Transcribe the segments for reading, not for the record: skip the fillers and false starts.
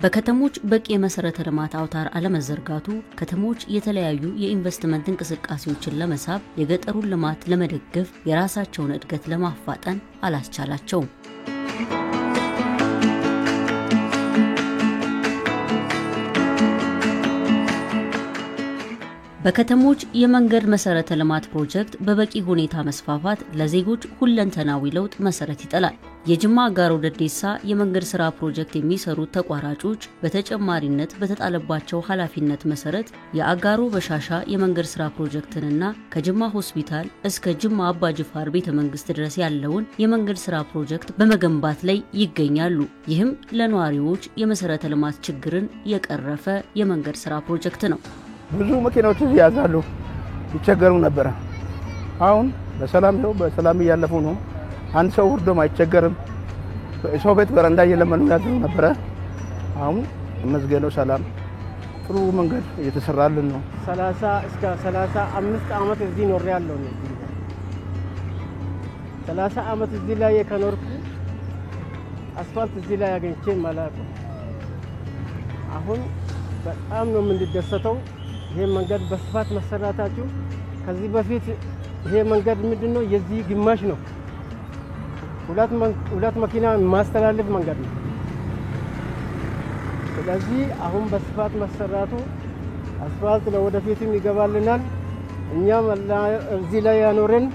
በከተሞች በቂ የመሰረተ ልማት አውታር አለመዘርጋቱ ከተሞች የተለያዩ የኢንቨስትመንት እንቅስቃሴዎችን ለመሳብ የገጠሩን ልማት ለመደገፍ የራሳቸውን እድገት ለማፋጠን አላስቻላቸውም። በከተሞች የመንገድ መሰረተ ልማት ፕሮጀክት በበቂ ሁኔታ መስፋፋት ለዜጎች ሁለንተናዊ ለውጥ መሰረት ይጥላል። የጅማ አጋሮ ደዴሳ የመንገድ ስራ ፕሮጀክት የሚሰሩት ተቋራጮች በተጨማሪነት በተጣለባቸው ኃላፊነት መሰረት የአጋሮ በሻሻ የመንገድ ስራ ፕሮጀክትንና ከጅማ ሆስፒታል እስከ ጅማ አባጅፋር ቤተመንግስት ድረስ ያለውን የመንገድ ስራ ፕሮጀክት በመገንባት ላይ ይገኛሉ። ይህም ለነዋሪዎች የመሰረተ ልማት ችግርን የቀረፈ የመንገድ ስራ ፕሮጀክት ነው። ብዙ መኪናዎች ያዛሉ ይቸገሩ ነበር። አሁን በሰላም ያለፉ ነው። አንድ ሰው ወርዶም አይቸገርም። ሰው ቤት በረንዳ እየለመኑ ያድሩ ነበር። አሁን መስገነው ሰላም ጥሩ መንገድ እየተሰራልን ነው። 30 እስከ 35 ዓመት እዚህ ኖር ያለው ነው። 30 ዓመት እዚህ ላይ ከኖርኩ አስፋልት እዚህ ላይ አገኝቼ ማለት ነው። አሁን በጣም ነው የምንደሰተው። ይሄ መንገድ በስፋት መሰራታችሁ ከዚህ በፊት ይሄ መንገድ ምንድነው የዚህ ግማሽ ነው። ሁለት መኪና ማስተላለፍ መንገድ ነው። ስለዚህ አሁን በስፋት መሰራቱ አስፋልት ለወደፊትም ይገባልናል። እኛም እዚህ ላይ ያኖረን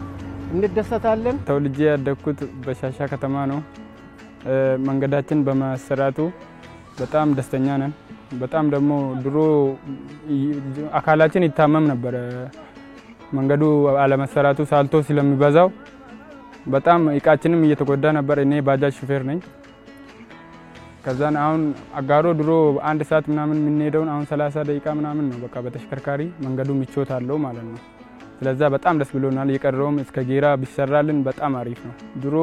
እንደሰታለን። ተወልጄ ያደግኩት በሻሻ ከተማ ነው። መንገዳችን በመሰራቱ በጣም ደስተኛ ነን። በጣም ደግሞ ድሮ አካላችን ይታመም ነበር። መንገዱ አለመሰራቱ ሳልቶ ስለሚበዛው በጣም እቃችንም እየተጎዳ ነበር። እኔ ባጃጅ ሹፌር ነኝ። ከዛን አሁን አጋሮ ድሮ አንድ ሰዓት ምናምን የምንሄደውን አሁን 30 ደቂቃ ምናምን ነው። በቃ በተሽከርካሪ መንገዱ ምቾት አለው ማለት ነው። ስለዚህ በጣም ደስ ብሎናል። የቀረውም እስከ ጌራ ቢሰራልን በጣም አሪፍ ነው። ድሮ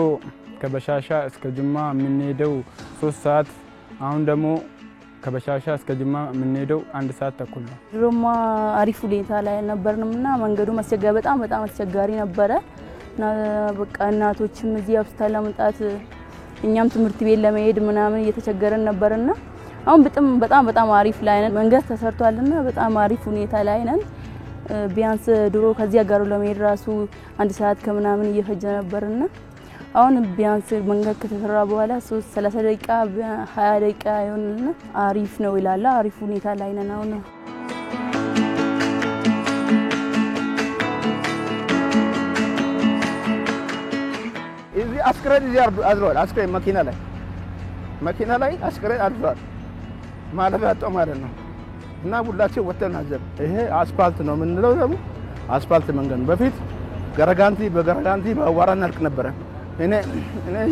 ከበሻሻ እስከ ጅማ የምንሄደው 3 ሰዓት፣ አሁን ደግሞ ከበሻሻ እስከ ጅማ የምንሄደው 1 ሰዓት ተኩል ነው። ድሮማ አሪፍ ሁኔታ ላይ ነበርንና መንገዱ በጣም አስቸጋሪ ነበረ። በቃ እናቶችም እዚህ ሆስፒታል ለመምጣት እኛም ትምህርት ቤት ለመሄድ ምናምን እየተቸገረን ነበርና አሁን በጣም አሪፍ ላይ ነን። መንገድ ተሰርቷልና በጣም አሪፍ ሁኔታ ላይ ነን። ቢያንስ ድሮ ከዚህ አጋሩ ለመሄድ ራሱ 1 ሰዓት ከምናምን እየፈጀ ነበርና አሁን ቢያንስ መንገድ ከተሰራ በኋላ 30 ደቂቃ 20 ደቂቃ ይሆንልና አሪፍ ነው ይላል። አሪፍ ሁኔታ ላይ ነን አሁን። እዚህ አስክሬን አድሯል። አስክሬን መኪና ላይ አስክሬን አድሯል ማለት ያጣው ማለት ነው። እና ሁላችን ወተን አዘብ ይሄ አስፋልት ነው የምንለው። ደግሞ አስፋልት መንገድ በፊት በገረጋንቲ በአዋራ እናልቅ ነበር። እኔ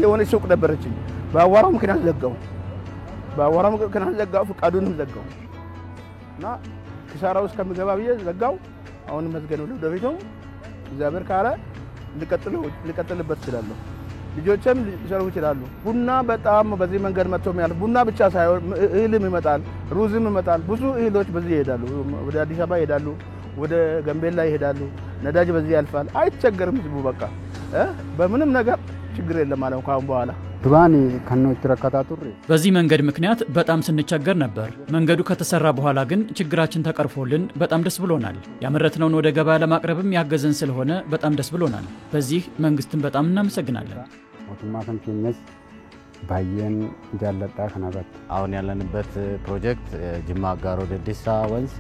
የሆነ ሱቅ ነበረችኝ። በአዋራው ምክንያት ዘጋው ፍቃዱንም ዘጋው እና ኪሳራው እስከምገባ ብዬ ዘጋው። አሁን መስገነው ወደፊቱም እግዚአብሔር ካለ ልቀጥልበት ይችላል። ልጆችም ሊሰሩ ይችላሉ። ቡና በጣም በዚህ መንገድ መጥቶ የሚያልፍ ቡና ብቻ ሳይሆን እህልም ይመጣል፣ ሩዝም ይመጣል። ብዙ እህሎች በዚህ ይሄዳሉ። ወደ አዲስ አበባ ይሄዳሉ፣ ወደ ጋምቤላ ይሄዳሉ። ነዳጅ በዚህ ያልፋል። አይቸገርም ህዝቡ። በቃ በምንም ነገር ችግር የለም ማለት ነው። ካሁን በኋላ ዱራኒ ከነው ተረካታቱሪ በዚህ መንገድ ምክንያት በጣም ስንቸገር ነበር። መንገዱ ከተሰራ በኋላ ግን ችግራችን ተቀርፎልን በጣም ደስ ብሎናል። ያመረትነውን ወደ ገበያ ለማቅረብም ያገዘን ስለሆነ በጣም ደስ ብሎናል። በዚህ መንግስትን በጣም እናመሰግናለን። ሞቱማ ከንቲነስ ባየን ጃለጣ ከናበት አሁን ያለንበት ፕሮጀክት ጅማ አጋሮ ደዴሳ ወንዝ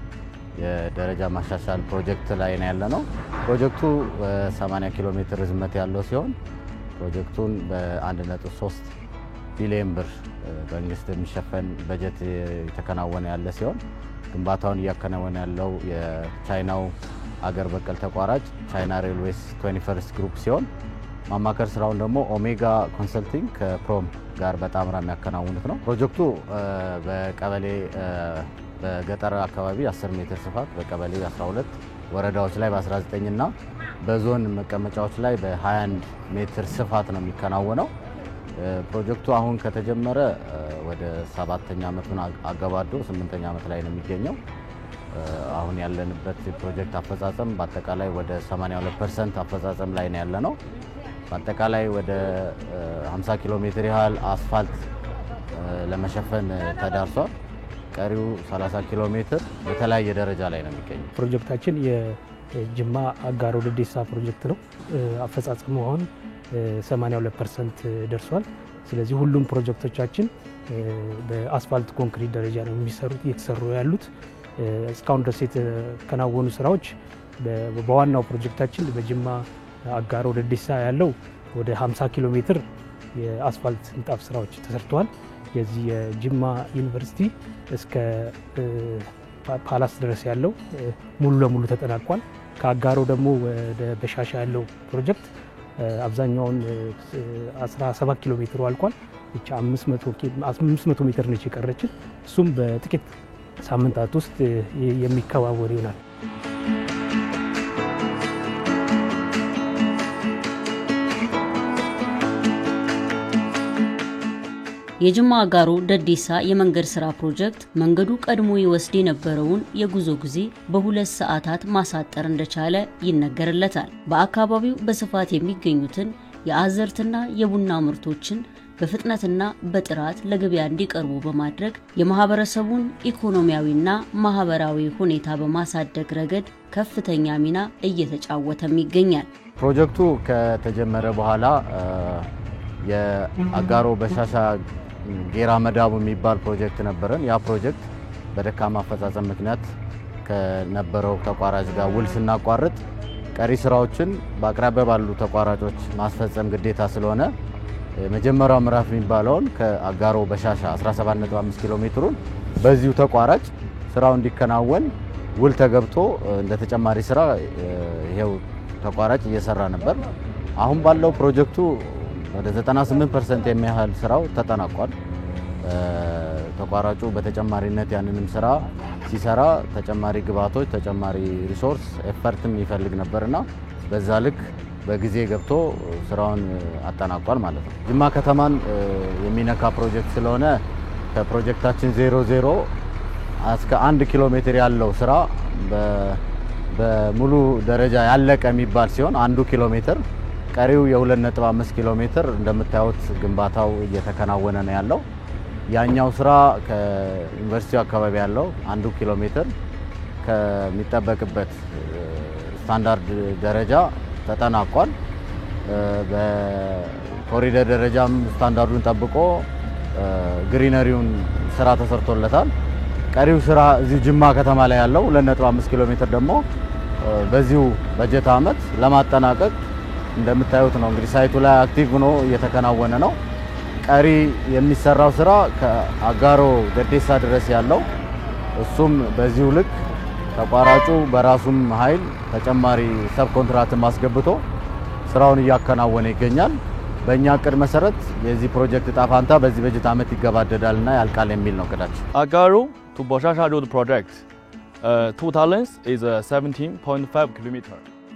የደረጃ ማሻሻል ፕሮጀክት ላይ ነው ያለነው። ፕሮጀክቱ 80 ኪሎ ሜትር ርዝመት ያለው ሲሆን ፕሮጀክቱን በ1.3 ቢሊዮን ብር በመንግስት የሚሸፈን በጀት የተከናወነ ያለ ሲሆን ግንባታውን እያከናወነ ያለው የቻይናው አገር በቀል ተቋራጭ ቻይና ሬልዌይስ 21st ግሩፕ ሲሆን ማማከር ስራውን ደግሞ ኦሜጋ ኮንሰልቲንግ ከፕሮም ጋር በጣምራ የሚያከናውኑት ነው። ፕሮጀክቱ በቀበሌ በገጠር አካባቢ 10 ሜትር ስፋት በቀበሌ 12 ወረዳዎች ላይ በ19 እና በዞን መቀመጫዎች ላይ በ21 ሜትር ስፋት ነው የሚከናወነው። ፕሮጀክቱ አሁን ከተጀመረ ወደ 7ኛ ዓመቱን አገባዶ 8ኛ ዓመት ላይ ነው የሚገኘው። አሁን ያለንበት ፕሮጀክት አፈጻጸም በአጠቃላይ ወደ 82% አፈጻጸም ላይ ነው ያለነው። በአጠቃላይ ወደ 50 ኪሎ ሜትር ያህል አስፋልት ለመሸፈን ተዳርሷል። ቀሪው 30 ኪሎ ሜትር በተለያየ ደረጃ ላይ ነው የሚገኘው። ፕሮጀክታችን የጅማ አጋሮ ደዴሳ ፕሮጀክት ነው። አፈጻጸሙ አሁን 82% ደርሷል። ስለዚህ ሁሉም ፕሮጀክቶቻችን በአስፋልት ኮንክሪት ደረጃ ነው እየተሰሩ ያሉት። እስካሁን ድረስ የተከናወኑ ስራዎች በዋናው ፕሮጀክታችን በጅማ አጋሮ ደዴሳ ያለው ወደ 50 ኪሎ ሜትር የአስፋልት ንጣፍ ስራዎች ተሰርተዋል። የዚህ የጅማ ዩኒቨርሲቲ እስከ ፓላስ ድረስ ያለው ሙሉ ለሙሉ ተጠናቋል። ከአጋሮ ደግሞ ወደ በሻሻ ያለው ፕሮጀክት አብዛኛውን 17 ኪሎ ሜትር አልቋል። ብቻ 500 ሜትር ነች የቀረችን። እሱም በጥቂት ሳምንታት ውስጥ የሚከናወን ይሆናል። የጅማ አጋሮ ደዴሳ የመንገድ ስራ ፕሮጀክት መንገዱ ቀድሞ ይወስድ የነበረውን የጉዞ ጊዜ በ2 ሰዓታት ማሳጠር እንደቻለ ይነገርለታል። በአካባቢው በስፋት የሚገኙትን የአዝርዕትና የቡና ምርቶችን በፍጥነትና በጥራት ለገበያ እንዲቀርቡ በማድረግ የማህበረሰቡን ኢኮኖሚያዊና ማህበራዊ ሁኔታ በማሳደግ ረገድ ከፍተኛ ሚና እየተጫወተም ይገኛል። ፕሮጀክቱ ከተጀመረ በኋላ የአጋሮ በሻሻ ጌራ መዳቡ የሚባል ፕሮጀክት ነበረን። ያ ፕሮጀክት በደካማ አፈጻጸም ምክንያት ከነበረው ተቋራጭ ጋር ውል ስናቋርጥ ቀሪ ስራዎችን በአቅራቢያ ባሉ ተቋራጮች ማስፈጸም ግዴታ ስለሆነ የመጀመሪያው ምዕራፍ የሚባለውን ከአጋሮ በሻሻ 17.5 ኪሎ ሜትሩን በዚሁ ተቋራጭ ስራው እንዲከናወን ውል ተገብቶ እንደ ተጨማሪ ስራ ይሄው ተቋራጭ እየሰራ ነበር። አሁን ባለው ፕሮጀክቱ ወደ 98% የሚያህል ስራው ተጠናቋል። ተቋራጩ በተጨማሪነት ያንንም ስራ ሲሰራ ተጨማሪ ግብአቶች፣ ተጨማሪ ሪሶርስ ኤፈርትም ይፈልግ ነበርና በዛ ልክ በጊዜ ገብቶ ስራውን አጠናቋል ማለት ነው። ጅማ ከተማን የሚነካ ፕሮጀክት ስለሆነ ከፕሮጀክታችን 00 እስከ 1 ኪሎ ሜትር ያለው ስራ በሙሉ ደረጃ ያለቀ የሚባል ሲሆን 1 ኪሎ ሜትር ቀሪው የ2.5 ኪሎ ሜትር እንደምታዩት ግንባታው እየተከናወነ ነው ያለው። ያኛው ስራ ከዩኒቨርሲቲው አካባቢ ያለው 1 ኪሎ ሜትር ከሚጠበቅበት ስታንዳርድ ደረጃ ተጠናቋል። በኮሪደር ደረጃም ስታንዳርዱን ጠብቆ ግሪነሪውን ስራ ተሰርቶለታል። ቀሪው ስራ እዚህ ጅማ ከተማ ላይ ያለው 2.5 ኪሎ ሜትር ደግሞ በዚሁ በጀት ዓመት ለማጠናቀቅ እንደምታዩት ነው። እንግዲህ ሳይቱ ላይ አክቲቭ ሆኖ እየተከናወነ ነው። ቀሪ የሚሰራው ስራ ከአጋሮ ደዴሳ ድረስ ያለው እሱም በዚሁ ልክ ተቋራጩ በራሱም ኃይል ተጨማሪ ሰብ ኮንትራክት ማስገብቶ ስራውን እያከናወነ ይገኛል። በእኛ እቅድ መሰረት የዚህ ፕሮጀክት ዕጣ ፈንታ በዚህ በጀት ዓመት ይገባደዳልና ያልቃል የሚል ነው እቅዳችን። አጋሮ to Boshasha Road project total length is 17.5 km.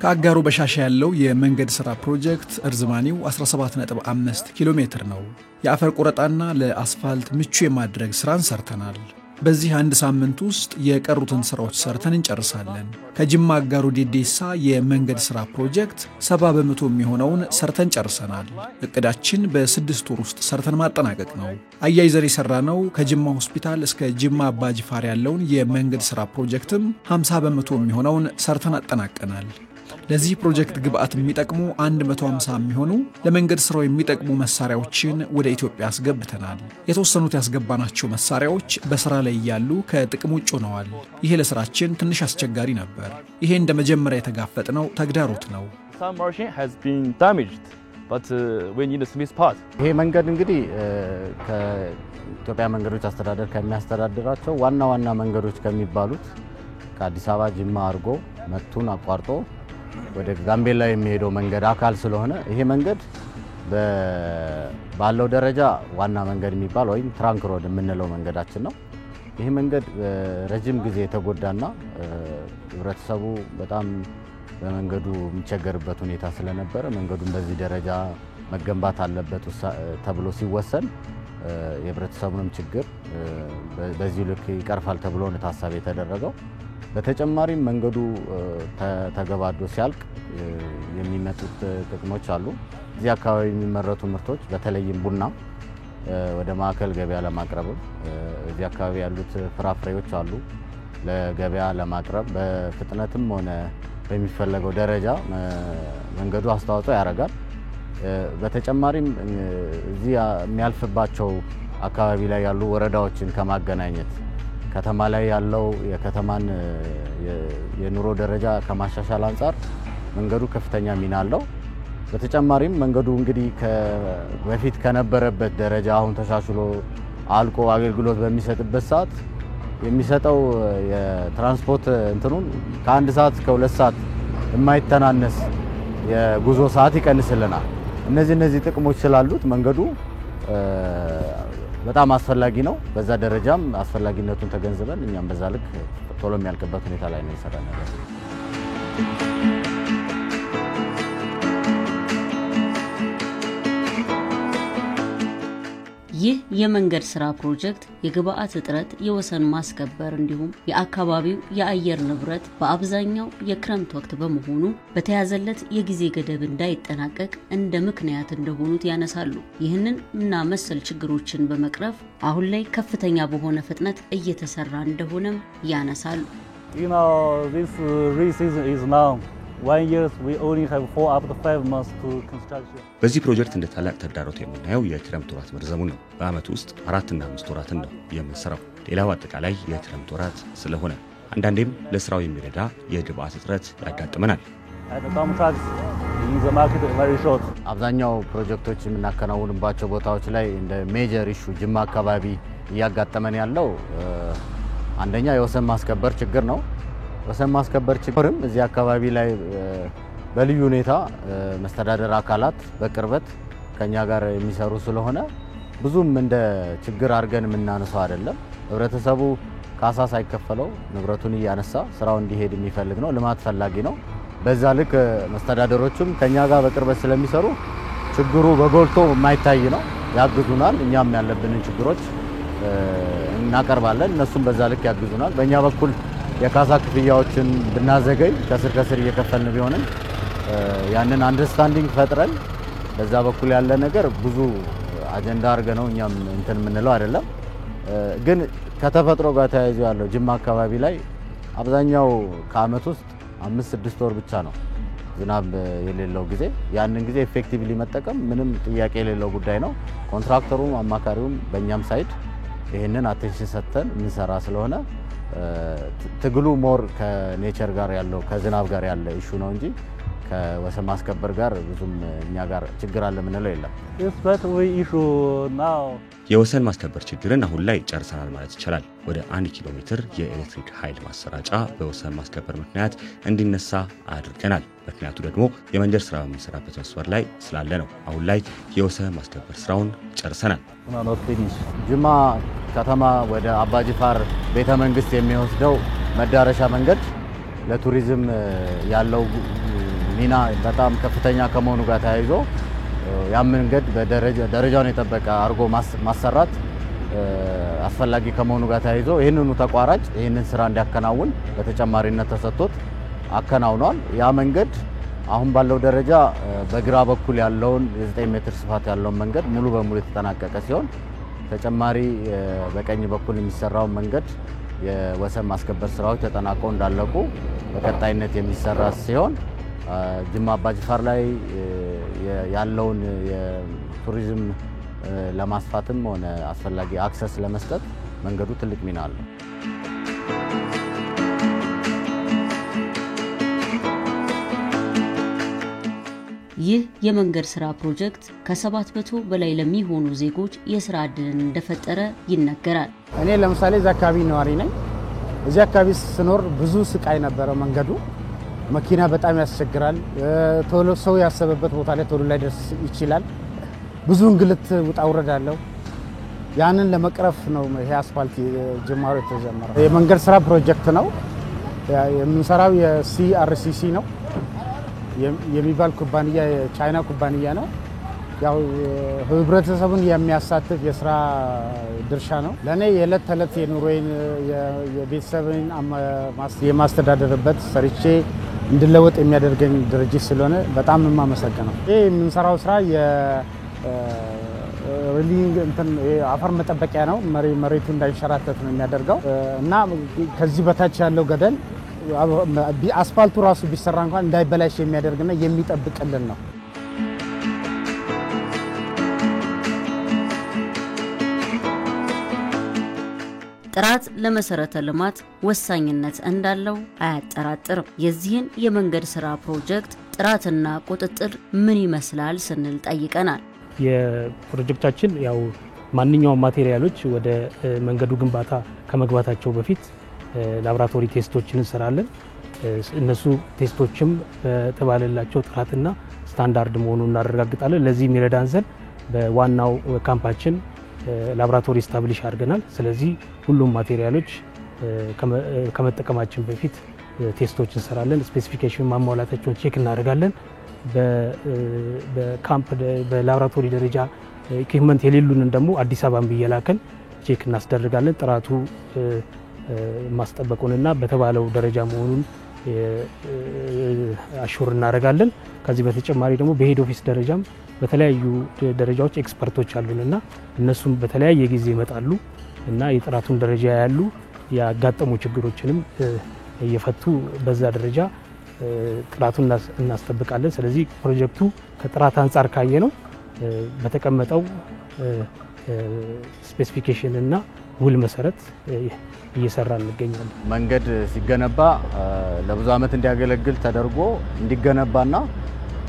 ከአጋሮ በሻሻ ያለው የመንገድ ስራ ፕሮጀክት እርዝማኔው 17.5 ኪሎ ሜትር ነው። የአፈር ቁረጣና ለአስፋልት ምቹ የማድረግ ስራን ሰርተናል። በዚህ አንድ ሳምንት ውስጥ የቀሩትን ስራዎች ሰርተን እንጨርሳለን። ከጅማ አጋሮ ደዴሳ የመንገድ ስራ ፕሮጀክት 70% የሚሆነውን ሰርተን ጨርሰናል። እቅዳችን በ6 ወር ውስጥ ሰርተን ማጠናቀቅ ነው። አያይዘር የሰራነው ከጅማ ሆስፒታል እስከ ጅማ አባጅፋር ያለውን የመንገድ ስራ ፕሮጀክትም 50% የሚሆነውን ሰርተን አጠናቀናል። ለዚህ ፕሮጀክት ግብአት የሚጠቅሙ 150 የሚሆኑ ለመንገድ ስራው የሚጠቅሙ መሳሪያዎችን ወደ ኢትዮጵያ አስገብተናል። የተወሰኑት ያስገባናቸው መሳሪያዎች በስራ ላይ ያሉ ከጥቅም ውጭ ሆነዋል። ይሄ ለስራችን ትንሽ አስቸጋሪ ነበር። ይሄ እንደ መጀመሪያ የተጋፈጥነው ተግዳሮት ነው። Some machine has been damaged, but we need a smooth path. ይሄ መንገድ እንግዲህ ከኢትዮጵያ መንገዶች አስተዳደር ከሚያስተዳድራቸው ዋና መንገዶች ከሚባሉት ከአዲስ አበባ ጅማ አርጎ መቱን አቋርጦ ወደ ጋምቤላ የሚሄደው መንገድ አካል ስለሆነ ይሄ መንገድ ባለው ደረጃ ዋና መንገድ የሚባል ወይም ትራንክ ሮድ የምንለው መንገዳችን ነው። ይሄ መንገድ ረጅም ጊዜ የተጎዳና ህብረተሰቡ በጣም በመንገዱ የሚቸገርበት ሁኔታ ስለነበረ መንገዱን በዚህ ደረጃ መገንባት አለበት ተብሎ ሲወሰን የህብረተሰቡንም ችግር በዚህ ልክ ይቀርፋል ተብሎ ነው ታሳቢ የተደረገው። በተጨማሪም መንገዱ ተገባዶ ሲያልቅ የሚመጡት ጥቅሞች አሉ። እዚህ አካባቢ የሚመረቱ ምርቶች በተለይም ቡና ወደ ማዕከል ገበያ ለማቅረብ እዚህ አካባቢ ያሉት ፍራፍሬዎች አሉ ለገበያ ለማቅረብ በፍጥነትም ሆነ በሚፈለገው ደረጃ መንገዱ አስተዋጽኦ ያደርጋል። በተጨማሪም እዚህ የሚያልፍባቸው አካባቢ ላይ ያሉ ወረዳዎችን ከማገናኘት ከተማ ላይ ያለው የከተማን የኑሮ ደረጃ ከማሻሻል አንፃር መንገዱ ከፍተኛ ሚና አለው። በተጨማሪም መንገዱ እንግዲህ በፊት ከነበረበት ደረጃ አሁን ተሻሽሎ አልቆ አገልግሎት በሚሰጥበት ሰዓት የሚሰጠው የትራንስፖርት እንትኑን ከ1 ሰዓት እስከ 2 ሰዓት የማይተናነስ የጉዞ ሰዓት ይቀንስልናል። እነዚህ ጥቅሞች ስላሉት መንገዱ በጣም አስፈላጊ ነው። በዛ ደረጃም አስፈላጊነቱን ተገንዝበን እኛም በዛ ልክ ቶሎ የሚያልቅበት ሁኔታ ላይ ነው የሰራነው። ይህ የመንገድ ስራ ፕሮጀክት የግብአት እጥረት፣ የወሰን ማስከበር እንዲሁም የአካባቢው የአየር ንብረት በአብዛኛው የክረምት ወቅት በመሆኑ በተያዘለት የጊዜ ገደብ እንዳይጠናቀቅ እንደ ምክንያት እንደሆኑት ያነሳሉ። ይህንን እና መሰል ችግሮችን በመቅረፍ አሁን ላይ ከፍተኛ በሆነ ፍጥነት እየተሰራ እንደሆነም ያነሳሉ። This rainy season is now 1 year. We only have 4 up to 5 months to construction. በዚህ ፕሮጀክት እንደ ታላቅ ተግዳሮት የምናየው የክረምት ወራት መርዘሙ ነው። በአመት ውስጥ 4 እና 5 ወራትን ነው የምንሰራው። ሌላው አጠቃላይ የክረምት ወራት ስለሆነ አንዳንዴም ለስራው የሚረዳ የግብአት እጥረት ያጋጥመናል። አብዛኛው ፕሮጀክቶች የምናከናውንባቸው ቦታዎች ላይ እንደ ሜጀር ኢሹ ጅማ አካባቢ እያጋጠመን ያለው አንደኛ የወሰን ማስከበር ችግር ነው። ወሰን ማስከበር ችግርም እዚህ አካባቢ ላይ በልዩ ሁኔታ መስተዳደር አካላት በቅርበት ከኛ ጋር የሚሰሩ ስለሆነ ብዙም እንደ ችግር አድርገን የምናነሳው አይደለም። ህብረተሰቡ ካሳ ሳይከፈለው ንብረቱን እያነሳ ስራው እንዲሄድ የሚፈልግ ነው፣ ልማት ፈላጊ ነው። በዛ ልክ መስተዳደሮችም ከኛ ጋር በቅርበት ስለሚሰሩ ችግሩ በጎልቶ የማይታይ ነው፣ ያግዙናል። እኛም ያለብንን ችግሮች እናቀርባለን፣ እነሱም በዛ ልክ ያግዙናል። በእኛ በኩል የካሳ ክፍያዎችን ብናዘገይ ከስር እየከፈልን ቢሆንም ያንን አንደርስታንዲንግ ፈጥረን በዛ በኩል ያለ ነገር ብዙ አጀንዳ አድርገ ነው እኛም እንትን የምንለው አይደለም። ግን ከተፈጥሮ ጋር ተያይዞ ያለው ጅማ አካባቢ ላይ አብዛኛው ከአመት ውስጥ 5-6 ወር ብቻ ነው ዝናብ የሌለው ጊዜ። ያንን ጊዜ ኤፌክቲቭሊ መጠቀም ምንም ጥያቄ የሌለው ጉዳይ ነው። ኮንትራክተሩም አማካሪውም በእኛም ሳይድ ይህንን አቴንሽን ሰጥተን የምንሰራ ስለሆነ ትግሉ ሞር ከኔቸር ጋር ያለው ከዝናብ ጋር ያለ ኢሹ ነው እንጂ ከወሰን ማስከበር ጋር ብዙም እኛ ጋር ችግር አለ ምንለው የለም። የወሰን ማስከበር ችግርን አሁን ላይ ጨርሰናል ማለት ይቻላል። ወደ 1 ኪሎ ሜትር የኤሌክትሪክ ኃይል ማሰራጫ በወሰን ማስከበር ምክንያት እንዲነሳ አድርገናል። ምክንያቱ ደግሞ የመንገድ ስራ በምንሰራበት መስመር ላይ ስላለ ነው። አሁን ላይ የወሰን ማስከበር ስራውን ጨርሰናል። ጅማ ከተማ ወደ አባጅፋር ቤተ መንግስት የሚወስደው መዳረሻ መንገድ ለቱሪዝም ያለው ሚና በጣም ከፍተኛ ከመሆኑ ጋር ተያይዞ ያ መንገድ በደረጃውን የጠበቀ አርጎ ማሰራት አስፈላጊ ከመሆኑ ጋር ተያይዞ ይህንኑ ተቋራጭ ይህንን ስራ እንዲያከናውን በተጨማሪነት ተሰጥቶት አከናውኗል። ያ መንገድ አሁን ባለው ደረጃ በግራ በኩል ያለውን የ9 ሜትር ስፋት ያለውን መንገድ ሙሉ በሙሉ የተጠናቀቀ ሲሆን ተጨማሪ በቀኝ በኩል የሚሰራው መንገድ የወሰን ማስከበር ስራዎች ተጠናቀው እንዳለቁ በቀጣይነት የሚሰራ ሲሆን ጅማ አባጅፋር ላይ ያለውን የቱሪዝም ለማስፋትም ሆነ አስፈላጊ አክሰስ ለመስጠት መንገዱ ትልቅ ሚና አለው። ይህ የመንገድ ስራ ፕሮጀክት ከ700 በላይ ለሚሆኑ ዜጎች የስራ ዕድልን እንደፈጠረ ይነገራል። እኔ ለምሳሌ እዛ አካባቢ ነዋሪ ነኝ። እዚህ አካባቢ ስኖር ብዙ ስቃይ ነበረ። መንገዱ መኪና በጣም ያስቸግራል። ቶሎ ሰው ያሰበበት ቦታ ላይ ቶሎ ላይ ደርስ ይችላል። ብዙ እንግልት ውጣ ውረድ አለው። ያንን ለመቅረፍ ነው ይሄ አስፋልት ጅማሮ የተጀመረው። የመንገድ ስራ ፕሮጀክት ነው የምንሰራው። የሲአርሲሲ ነው የሚባል ኩባንያ የቻይና ኩባንያ ነው። ያው ህብረተሰቡን የሚያሳትፍ የስራ ድርሻ ነው። ለኔ የዕለት ተዕለት የኑሮዬን የቤተሰብን የማስተዳደርበት ሰርቼ እንድለወጥ የሚያደርገኝ ድርጅት ስለሆነ በጣም የማመሰግነው። ይሄ የምንሰራው ስራ ድሪሊንግ እንትን አፈር መጠበቂያ ነው። መሬቱ እንዳይንሸራተት ነው የሚያደርገው እና ከዚህ በታች ያለው ገደል አስፋልቱ ራሱ ቢሰራ እንኳን እንዳይበላሽ የሚያደርግና የሚጠብቅልን ነው። ጥራት ለመሰረተ ልማት ወሳኝነት እንዳለው አያጠራጥርም። የዚህን የመንገድ ስራ ፕሮጀክት ጥራትና ቁጥጥር ምን ይመስላል ስንል ጠይቀናል። የፕሮጀክታችን ያው ማንኛውም ማቴሪያሎች ወደ መንገዱ ግንባታ ከመግባታቸው በፊት ላቦራቶሪ ቴስቶችን እንሰራለን። እነሱ ቴስቶችም በተባለላቸው ጥራትና ስታንዳርድ መሆኑን እናረጋግጣለን። ለዚህ የሚረዳን ዘንድ በዋናው ካምፓችን ላቦራቶሪ ስታብሊሽ አድርገናል። ስለዚህ ሁሉም ማቴሪያሎች ከመጠቀማችን በፊት ቴስቶች እንሰራለን። ስፔሲፊኬሽን ማሟላታቸውን ቼክ እናደርጋለን። በካምፕ በላቦራቶሪ ደረጃ ኢኩዊፕመንት የሌሉንን ደግሞ አዲስ አበባን ብየላከን ቼክ እናስደርጋለን። ጥራቱ ማስጠበቁንና በተባለው ደረጃ መሆኑን አሹር እናደርጋለን። ከዚህ በተጨማሪ ደግሞ በሄድ ኦፊስ ደረጃም በተለያዩ ደረጃዎች ኤክስፐርቶች አሉንና እነሱም በተለያየ ጊዜ ይመጣሉ እና የጥራቱን ደረጃ ያሉ ያጋጠሙ ችግሮችንም እየፈቱ በዛ ደረጃ ጥራቱን እናስጠብቃለን። ስለዚህ ፕሮጀክቱ ከጥራት አንጻር ካየ ነው በተቀመጠው ስፔሲፊኬሽን እና ውል መሰረት እየሰራ እንገኛለን። መንገድ ሲገነባ ለብዙ ዓመት እንዲያገለግል ተደርጎ እንዲገነባና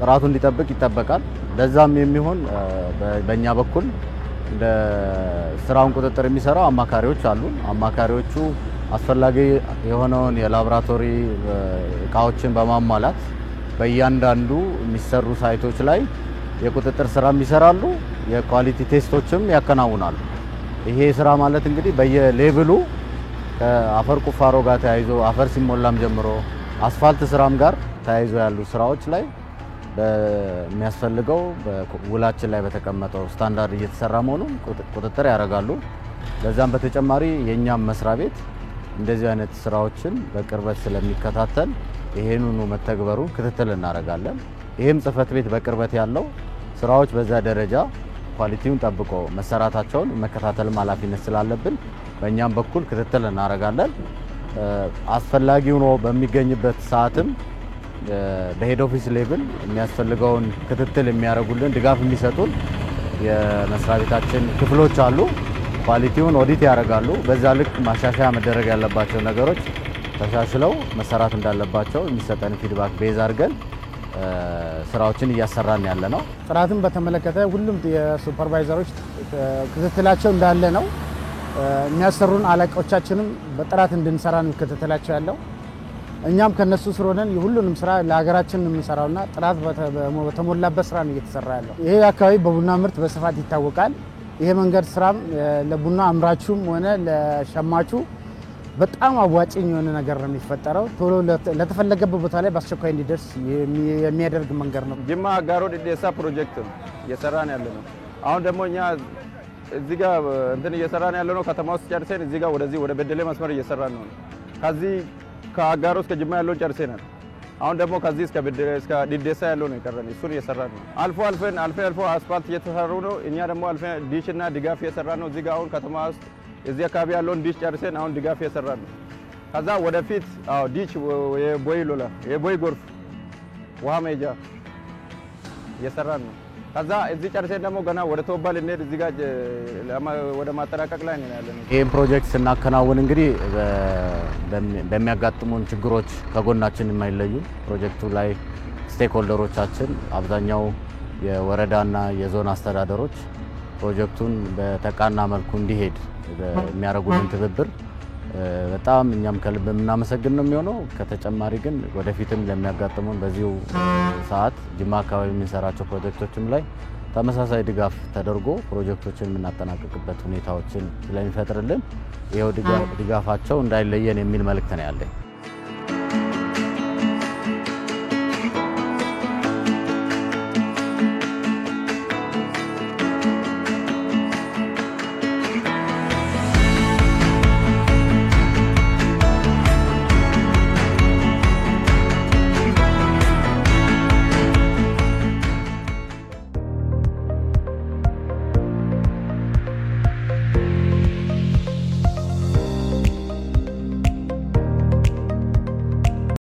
ጥራቱ እንዲጠብቅ ይጠበቃል። ለዛም የሚሆን በእኛ በኩል ለስራውን ቁጥጥር የሚሰራው አማካሪዎች አሉ። አማካሪዎቹ አስፈላጊ የሆነውን የላቦራቶሪ እቃዎችን በማሟላት በእያንዳንዱ የሚሰሩ ሳይቶች ላይ የቁጥጥር ስራ ይሰራሉ፣ የኳሊቲ ቴስቶችም ያከናውናሉ። ይሄ ስራ ማለት እንግዲህ በየሌቭሉ ከአፈር ቁፋሮ ጋር ተያይዞ አፈር ሲሞላም ጀምሮ አስፋልት ስራም ጋር ተያይዞ ያሉ ስራዎች ላይ በሚያስፈልገው በውላችን ላይ በተቀመጠው ስታንዳርድ እየተሰራ መሆኑን ቁጥጥር ያደርጋሉ። ለዛም በተጨማሪ የኛም መስሪያ ቤት እንደዚህ አይነት ስራዎችን በቅርበት ስለሚከታተል ይሄንኑ መተግበሩ ክትትል እናደርጋለን። ይሄም ጽህፈት ቤት በቅርበት ያለው ስራዎች በዛ ደረጃ ኳሊቲውን ጠብቆ መሰራታቸውን መከታተልም ኃላፊነት ስላለብን በእኛም በኩል ክትትል እናደርጋለን። አስፈላጊ ሆኖ በሚገኝበት ሰዓትም በሄድ ኦፊስ ሌቭል የሚያስፈልገውን ክትትል የሚያደርጉልን ድጋፍ የሚሰጡን የመስሪያ ቤታችን ክፍሎች አሉ። ኳሊቲውን ኦዲት ያደርጋሉ። በዛ ልክ ማሻሻያ መደረግ ያለባቸው ነገሮች ተሻሽለው መሰራት እንዳለባቸው የሚሰጠን ፊድባክ ቤዝ አድርገን ስራዎችን እያሰራን ያለ ነው። ጥራትን በተመለከተ ሁሉም የሱፐርቫይዘሮች ክትትላቸው እንዳለ ነው። የሚያሰሩን አለቆቻችንም በጥራት እንድንሰራ ነው ክትትላቸው ያለው። እኛም ከነሱ ስር ሆነን ሁሉንም ስራ ለሀገራችን የምንሰራውና ጥራት በተሞላበት ስራ ነው እየተሰራ ያለው። ይሄ አካባቢ በቡና ምርት በስፋት ይታወቃል። ይሄ መንገድ ስራም ለቡና አምራቹም ሆነ ለሸማቹ በጣም አዋጭኝ የሆነ ነገር ነው የሚፈጠረው። ቶሎ ለተፈለገበት ቦታ ላይ በአስቸኳይ እንዲደርስ የሚያደርግ መንገድ ነው። ጅማ አጋሮ ዴዴሳ ፕሮጀክት እየሰራን ያለ ነው። አሁን ደግሞ እኛ እዚህ ጋር እንትን እየሰራን ያለ ነው። ከተማ ውስጥ ጨርሰን እዚህ ጋር ወደዚህ ወደ በደሌ መስመር እየሰራን ነው። ከዚህ ከአጋሮ እስከ ጅማ ያለውን ጨርሰናል። አሁን ደግሞ ከዚህ እስከ ዲዴሳ ያለው ነው የቀረን። እሱን እየሰራን ነው። አልፎ አስፋልት እየተሰሩ ነው። እኛ ደግሞ አልፈን ዲሽና ድጋፍ እየሰራን ነው። እዚህ ጋር አሁን ከተማ ውስጥ እዚህ አካባቢ ያለውን ዲሽ ጨርሰን አሁን ድጋፍ እየሰራን ነው። ከዛ ወደፊት ዲሽ የቦይ ጎርፍ ውሃ መሄጃ እየሰራን ነው። ከዛ እዚህ ጨርሰን ደግሞ ገና ወደ ቶባ ልንሄድ እዚህ ጋር ወደ ማጠናቀቅ ላይ ነው ያለነው። ይህን ፕሮጀክት ስናከናውን እንግዲህ በሚያጋጥሙን ችግሮች ከጎናችን የማይለዩ ፕሮጀክቱ ላይ ስቴክሆልደሮቻችን አብዛኛው የወረዳና የዞን አስተዳደሮች ፕሮጀክቱን በተቃና መልኩ እንዲሄድ የሚያደርጉልን ትብብር በጣም እኛም ከልብ የምናመሰግን ነው የሚሆነው። ከተጨማሪ ግን ወደፊትም ለሚያጋጥሙን በዚሁ ሰዓት ጅማ አካባቢ የምንሰራቸው ፕሮጀክቶችም ላይ ተመሳሳይ ድጋፍ ተደርጎ ፕሮጀክቶችን የምናጠናቅቅበት ሁኔታዎችን ስለሚፈጥርልን ይኸው ድጋፋቸው እንዳይለየን የሚል መልእክት ነው ያለኝ።